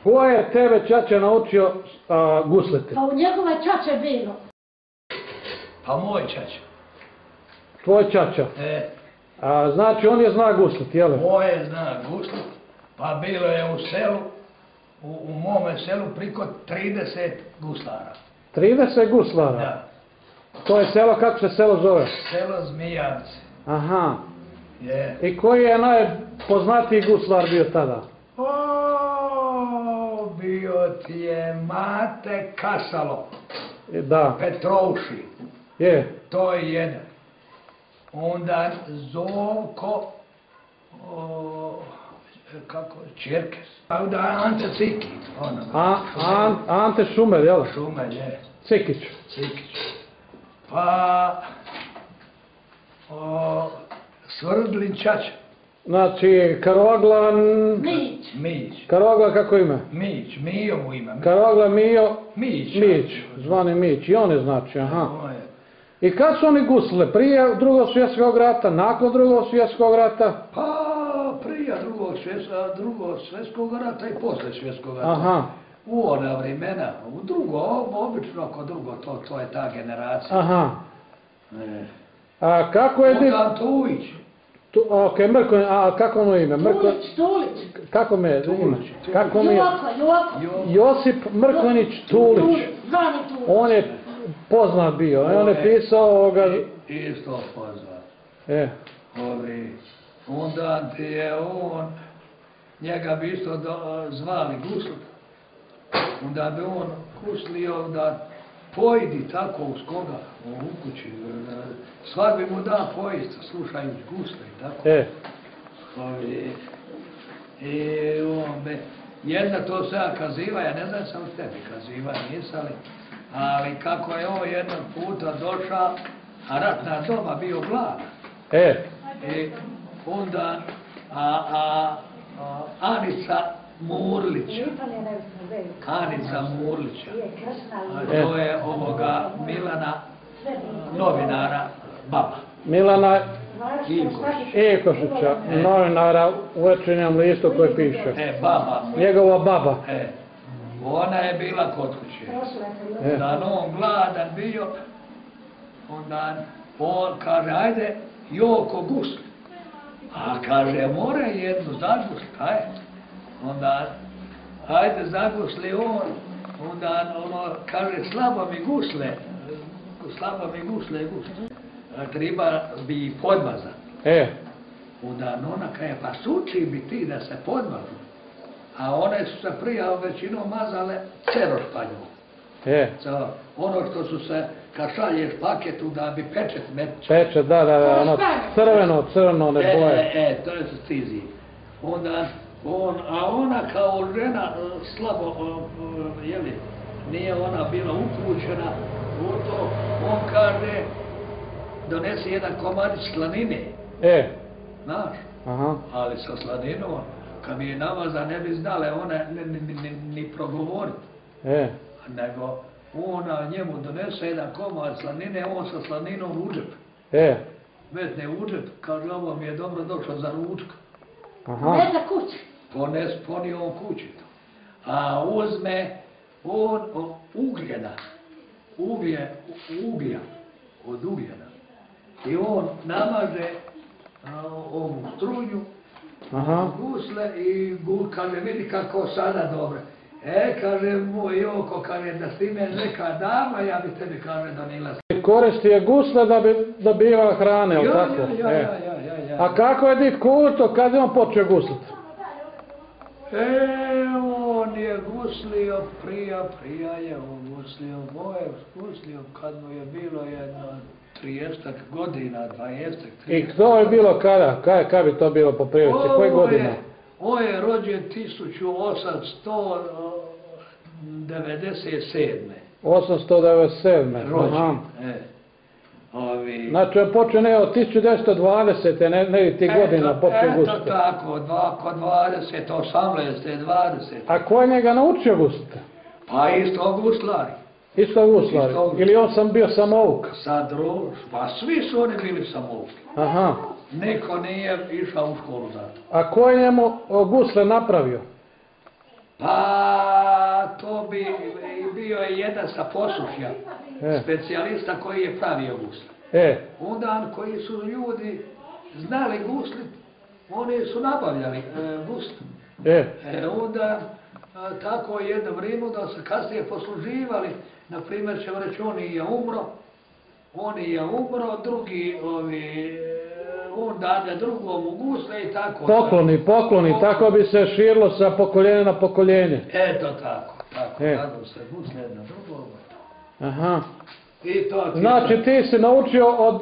Ko je tebe čača naučio gusliti? Pa u njegove čače bilo. Pa moj čača. Tvoj čača? Znači on je zna gusliti, jel? Moje zna gusliti, pa bilo je u selu, u mome selu priko 30 guslara. 30 guslara? Da. To je selo, kako se selo zove? Selo Zmijavci. Aha. Je. I koji je najpoznatiji guslar bio tada? Bio ti je Mate Kasalo. Da. Petrouši. Je. To je jedan. Onda Zovko, Čerkes. Onda Ante Ciki. Ante Šumer, jel? Šumer, je. Cikić. Pa Svrdlin Čača. Znači, Karogla... Mić. Karogla kako ime? Mijo mu ime. Karogla Mijo... Mić. Zvani Mić. I on je znači, aha. I kad su oni guslili? Prije Drugog svjetskog rata, nakon Drugog svjetskog rata? Pa prije Drugog svjetskog rata i posle svjetskog rata. Aha. U ona vremena, u drugo, obično ako drugo, to je ta generacija. Aha. A kako je... Onda Tujić. Ok, Mrkonjić, a kako mu ime? Tulić. Kako me ime? Joko. Josip Mrkonjić Tulić. Zvani Tulić. On je poznat bio, on je pisao ovoga... Isto poznat. Onda ti je on, njega bi isto zvali gusl. Onda bi on guslio da pojedi tako uz koga u kući. Svak bi mu da pojesti, slušajući gusle i tako. I on bi, jedna to se ja kaziva, ja ne znam sam tebi kaziva, nisali, ali kako je on jednog puta došao, a ratna doba bio glad. I onda Anica Murlića. To je ovoga Milana, novinara, baba. Milana Ikošića, novinara u Večernjem listu koji piše. Baba. Njegova baba. Ona je bila kod kuće. Da on gladan bio, onda on kaže, ajde, Joko gusli. A kaže, more jednu zagusli, kaj? Onda, ajde zagusli on, onda ono kaže, slabo mi gusle. Treba bi podmazat. Onda ona kaže, pa suči bi ti da se podmažu. A one su se prije većinom mazale cerošpanju. Ono što su se, kad šalješ paketu da bi pečet meče. Pečet, da, ono crveno ne boje. To je stiziji. Onda, a ona kao žena slabo, jeli, nije ona bila uključena u to, on kaže, donesi jedan komadić slanine. Znaš? Ali sa slaninom, kad mi je namaza, ne bi znale one ni progovoriti. Nego ona njemu donese jedan komad slanine, on sa slaninom u džep. Metne u džep, kaže, ovo mi je dobro došlo za ručka. Neza kući. Poni on kući to. A uzme on ugljena, od ugljena. I on namaže ovu strunju, gusle i kaže, vidi kako sada dobro. Kaže, moj Joko, kaže, da si me neka dama, ja bi tebi, kaže, donila. Koristi je gusle da bi dobivala hrane, jel tako? A kako je dit Kuto, kad je on počeo gusliti? On je guslio, prija je on guslio, kad mu je bilo jedno 30 godina, 20. I to je bilo kada? Kada bi to bilo po prilici? Koje godine? On je rođen 1897. 897. Rođen. Znači on počeo ne od 1920. ne ti godina počeo gusliti. Eto tako, kod 20, 18, 20. A ko je njega naučio gusliti? Pa isto guslari. Isto guslari? Ili on sam bio samouk? Pa svi su oni bili samouki. Niko nije išao u školu za to. A ko je njemu gusle napravio? Pa to bi bio je jedan sa Posušja, specijalista koji je pravio gusle. Onda koji su ljudi znali guslit, oni su nabavljali gusle. Onda tako jedno vrijeme da se kasnije posluživali, na primjer ćemo reći on je umro, drugi on dade drugom u gusle i tako. Pokloni, tako bi se širilo sa pokoljenja na pokoljenje. Eto tako, dadu se gusle jedno drugom. Aha. Znači ti si naučio od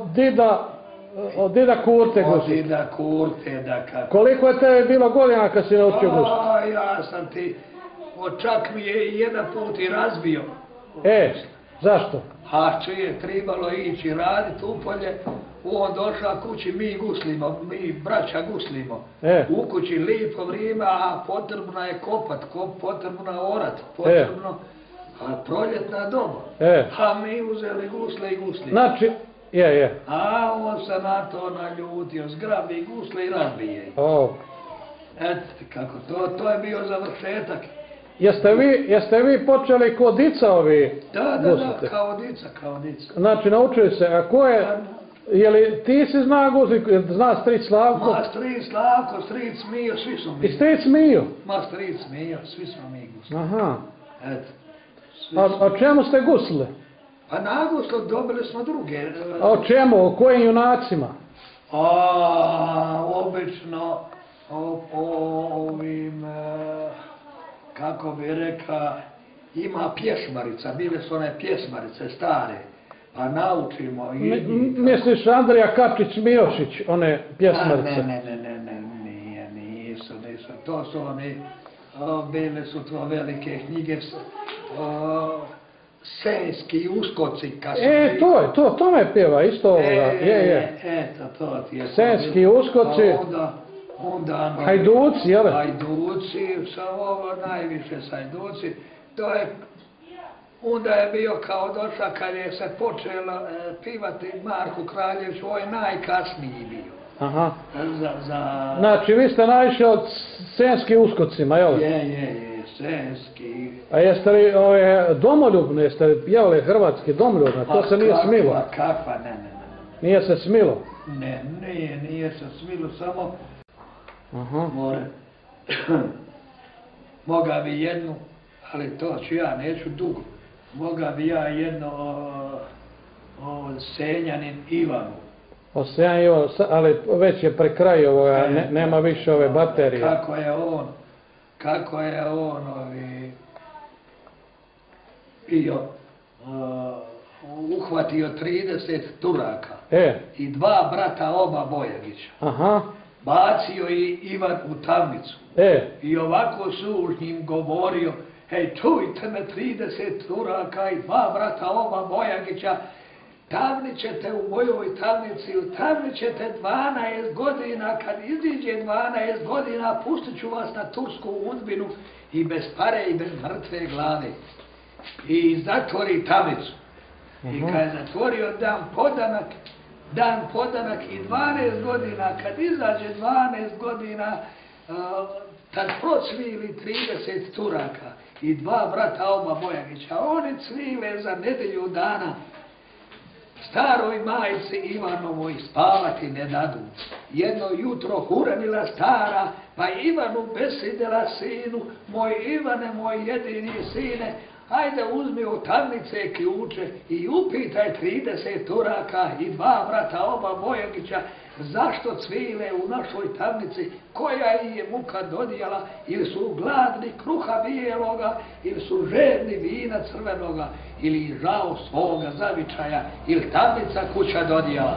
dida Kurte gusle. Od dida Kurte, da kako. Koliko je tebi bilo godina kad si naučio gusle? Ja sam čak mi je jedan put i razbio. Zašto? A čuje trebalo ići raditi upolje, on došao kući, mi guslimo, mi braća guslimo. U kući lijepo vrijeme, a potrebno je kopat, potrebno je orat, potrebno proljetna doba. A mi uzeli gusle i guslimo. Znači, A on se na to naljutio, zgrabi gusle i razbije ih. Eto kako, to je bio završetak. Jeste vi počeli kod dica ovi guslite? Da, kao dica. Znači, naučili se, a ko je, je li ti si zna gusli, zna stric Slavko? Ma stric Slavko, stric Mijo, svi smo mi. I stric Mijo? Ma stric Mijo, svi smo mi gusli. Aha. Eto. A čemu ste guslili? Pa na guslo dobili smo druge. A o čemu, o kojim junacima? Obično ovim, kako bi reka, ima pjesmarica, bile su one pjesmarice stare, pa naučimo. Misliš Andrija Kačić-Mijošić, one pjesmarice? Ne, nisu, to su oni, bile su to velike knjige, Senjski uskoci. To me pjeva, isto ovoga, Eto, to ti je. Senjski uskoci. Onda Hajduci, jel? Hajduci, najviše Hajduci. Onda je bio kao došao kad je se počelo pivati Marko Kraljević, ovo je najkasniji bio. Aha. Znači, vi ste naišli od Senjski uskocima, jel? Je, Senjski. A jeste li domoljubni, jeste li pjevali hrvatski domoljubni, to se nije smilo? Kakva, ne. Nije se smilo? Ne, nije se smilo, samo moga bi jednu, ali to ću ja, neću dugo, moga bi ja jedno o Senjanin Ivanu. O Senjanin Ivanu, ali već je pre kraju ovoga, nema više ove baterije. Kako je on bio uhvatio 30 Turaka i 2 brata oba Bojagića. Bacio i Ivan u tamnicu. I ovako sužnjim govorio, hej, čujte me 30 Turaka i 2 brata oba Bojagića, tamnićete u mojoj tamnici, utamnićete 12 godina, kad iziđe 12 godina, pustit ću vas na tursku udbinu i bez pare i bez mrtve glave. I zatvori tamnicu. I kad je zatvorio dan podanak i 12 godina, kad izađe 12 godina, tad procvili 30 Turaka i 2 brata oba Bojagića. Oni cvile za nedelju dana. Staroj majci Ivanovoj spavati ne dadu. Jedno jutro huranila stara, pa Ivanu besidela sinu, moj Ivane, moj jedini sine, ajde uzmi od tamnice ključe i upitaj 30 Turaka i 2 brata oba Bojagića zašto cvile u našoj tamnici, koja ih je muka dodijala, ili su gladni kruha bijeloga, ili su žedni vina crvenoga, ili žao svoga zavičaja, ili tamnica kuća dodijala.